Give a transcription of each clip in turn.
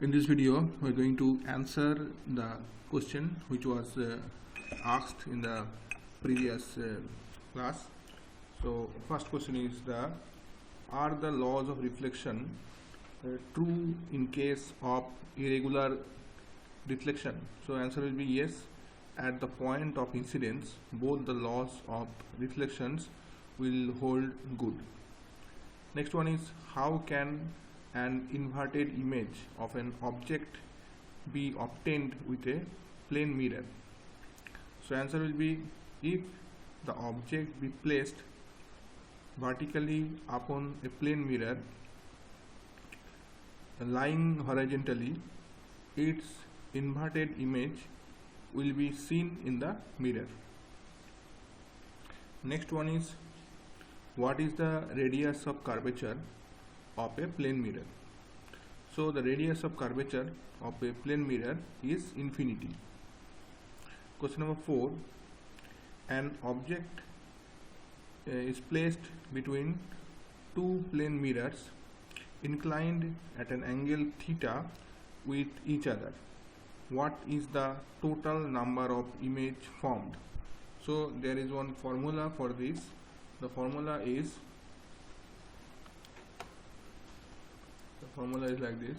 In this video, we're going to answer the question which was asked in the previous class. So, first question is are the laws of reflection true in case of irregular deflection? So, answer will be yes. At the point of incidence, both the laws of reflections will hold good. Next one is, how can an inverted image of an object be obtained with a plane mirror? So answer will be, if the object be placed vertically upon a plane mirror lying horizontally, its inverted image will be seen in the mirror. Next one is, what is the radius of curvature of a plane mirror? So the radius of curvature of a plane mirror is infinity. Question number 4, an object is placed between two plane mirrors inclined at an angle theta with each other. What is the total number of image formed? So there is one formula for this. The formula is like this: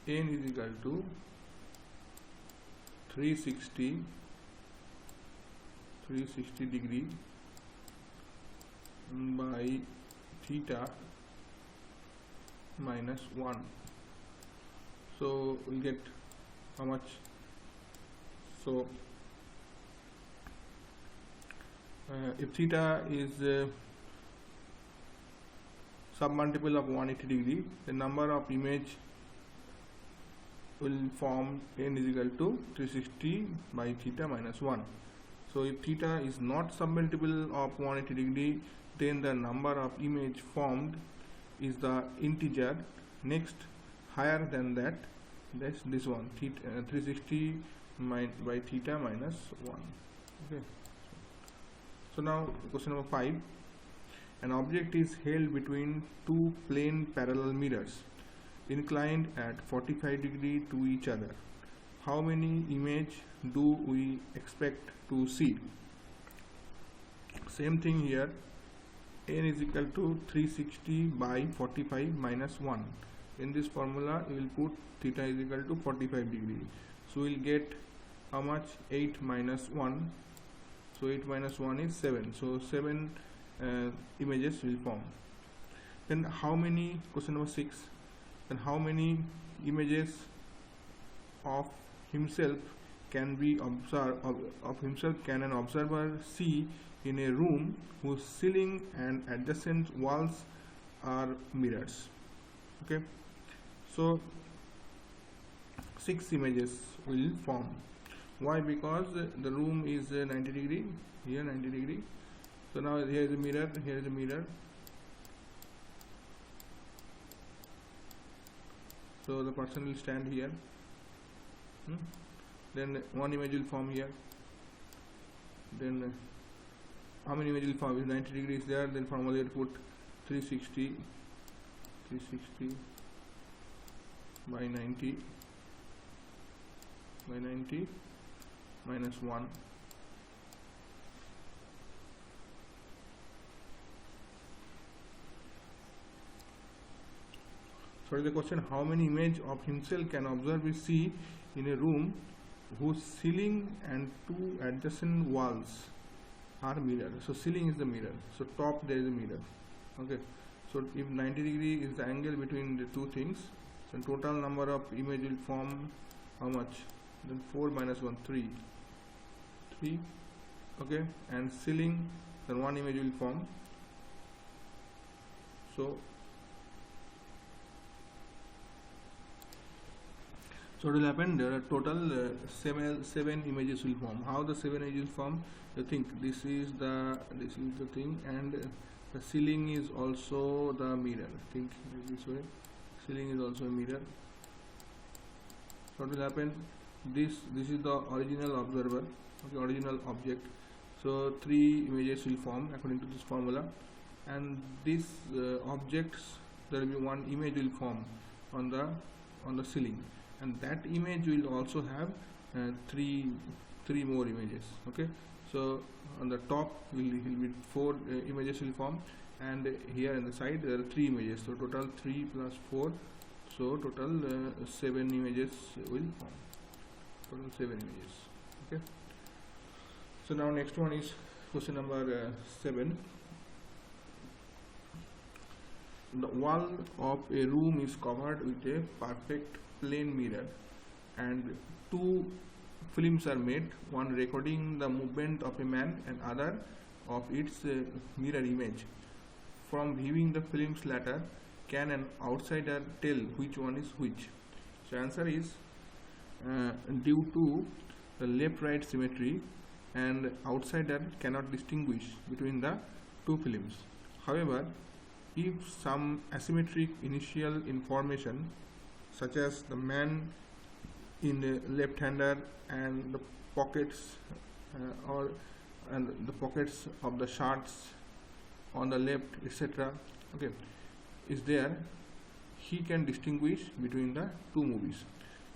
n is equal to 360 degree by theta minus 1. So we'll get how much? So if theta is submultiple of 180 degree, the number of image will form n is equal to 360 by theta minus 1. So if theta is not submultiple of 180 degree, then the number of image formed is the integer next higher than that, that's this one, 360 by theta minus 1. Okay. So now question number 5, an object is held between two plane parallel mirrors inclined at 45 degree to each other. How many image do we expect to see? Same thing here, n is equal to 360 by 45 minus 1. In this formula you will put theta is equal to 45 degree. So we will get how much? 8 minus 1. So 8 minus 1 is 7. So 7 images will form. Then how many, question number 6, then how many images of himself can be observed, of himself can an observer see in a room whose ceiling and adjacent walls are mirrors? Okay, so 6 images will form. Why? Because the room is 90 degree, here 90 degree. So now here is a mirror, here is a mirror. So the person will stand here. Then one image will form here. Then how many images will form? If 90 degrees there, then formally put 360 by 90 minus 1. So the question, how many image of himself can observer see in a room whose ceiling and two adjacent walls are mirror? So ceiling is the mirror, so top there is a mirror. Okay, so if 90 degree is the angle between the two things, so total number of image will form how much? Then 4 minus 1, 3. Okay, and ceiling, then one image will form. So what will happen? There are total 7 images will form. How the 7 images form? You think this is the thing, and the ceiling is also the mirror. Think this way. Ceiling is also a mirror. What will happen? This is the original observer, okay, original object. So 3 images will form according to this formula, and these objects there will be one image will form on the ceiling, and that image will also have three more images. Okay, so on the top will be four images will form, and here in the side there are three images, so total 3 plus 4, so total 7 images will form, total 7 images. Okay, so now next one is question number 7. The wall of a room is covered with a perfect plane mirror, and two films are made, one recording the movement of a man and other of its mirror image. From viewing the films later, can an outsider tell which one is which? So answer is due to the left-right symmetry, and outsider cannot distinguish between the two films. However, if some asymmetric initial information, such as the man in the left-hander and the pockets and the pockets of the shirts on the left, etc., okay, is there, he can distinguish between the two movies.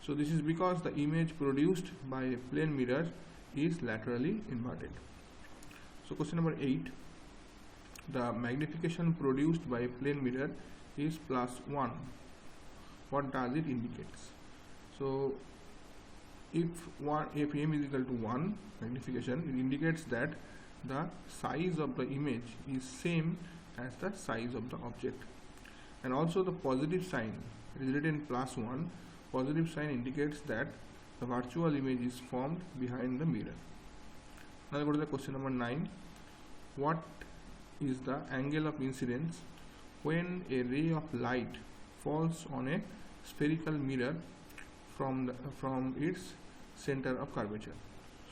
So this is because the image produced by a plane mirror is laterally inverted. So question number 8. The magnification produced by a plane mirror is +1. What does it indicate? So if m is equal to 1 magnification, it indicates that the size of the image is same as the size of the object. And also the positive sign, it is written +1. Positive sign indicates that the virtual image is formed behind the mirror. Now go to the question number 9. What is the angle of incidence when a ray of light falls on a spherical mirror from its center of curvature?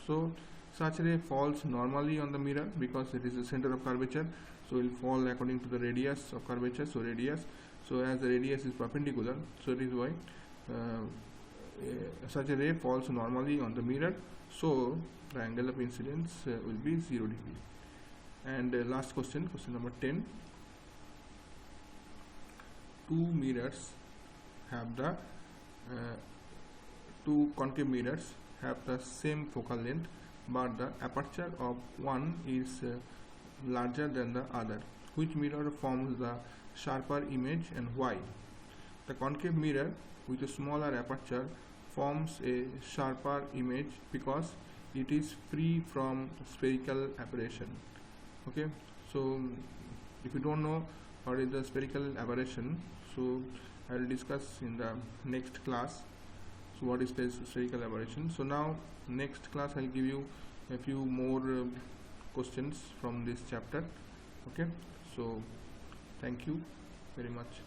So such ray falls normally on the mirror because it is the center of curvature, so it will fall according to the radius of curvature. So radius, so as the radius is perpendicular, so it is why such a ray falls normally on the mirror, so the angle of incidence will be 0 degree. And last question, question number 10. Two mirrors have the two concave mirrors have the same focal length, but the aperture of one is larger than the other. Which mirror forms the sharper image and why? The concave mirror with a smaller aperture forms a sharper image because it is free from spherical aberration. Okay, so if you don't know what is the spherical aberration, so I will discuss in the next class. So what is spherical aberration? So now next class I will give you a few more questions from this chapter. Okay, so thank you very much.